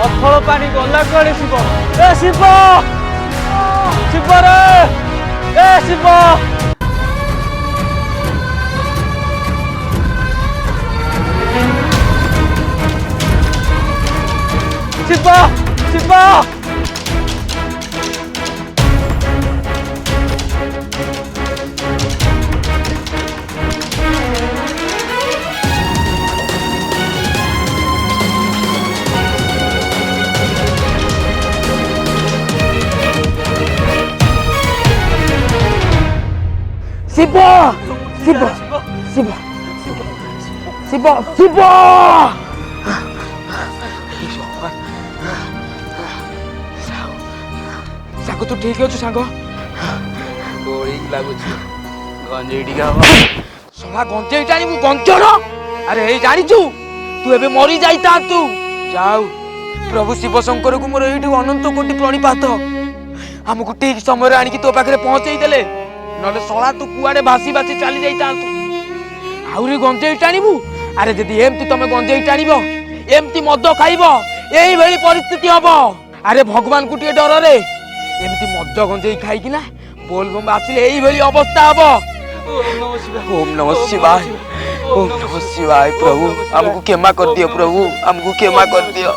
ଅଥଳ ପାଣି ଗଲା କୁଆଡେ ଶିବ? ଏ ଶିବ, ଶିବ ରେ, ଏ ଶିବ। ଶିବ, ଶିବ। শিব, শিব, শিব, শিব, শিব। ସାଙ୍ଗ ତୁ ଠିକ ଅଛୁ ସାଙ୍ଗ? ଗୋଳି ଲାଗୁଛି ଗଞ୍ଜେଇ ଟିକେ ହବ। ଶଳା ଗଞ୍ଜେଇ ଟାଣିବୁ ଗଞ୍ଜଣ? ଆରେ ଏଇ ଜାଣିଛୁ ତୁ ଏବେ ମରି ଯାଇଥାନ୍ତୁ। ଯାଉ ପ୍ରଭୁ ଶିବ ଶଙ୍କରକୁ ମୋର ଏଇଠୁ ଅନନ୍ତ କୋଟି ପ୍ରଣିପାତ। ଆମକୁ ଠିକ ସମୟରେ ଆଣିକି ତୋ ପାଖରେ ପହଞ୍ଚେଇ ଦେଲେ, ନହେଲେ ଶଳା ତୁ କୁଆଡେ ଭାସି ଭାସି ଚାଲି ଯାଇଥାନ୍ତୁ। ଆହୁରି ଗଞ୍ଜେଇ ଟାଣିବୁ? ଆରେ ଯଦି ଏମିତି ତମେ ଗଞ୍ଜେଇ ଟାଣିବ, ଏମିତି ମଦ ଖାଇବ, ଏଇଭଳି ପରିସ୍ଥିତି ହବ। ଆରେ ଭଗବାନଙ୍କୁ ଟିକେ ଡରରେ, ଏମିତି ମଦ ଗଞ୍ଜେଇ ଖାଇକିନା ବୋଲବମ୍ ଆସିଲେ ଏଇଭଳି ଅବସ୍ଥା ହବ। ओम नमः शिवाय, ओम नमः शिवाय। प्रभु हमको क्षमा कर दियो, प्रभु हमको क्षमा कर दियो।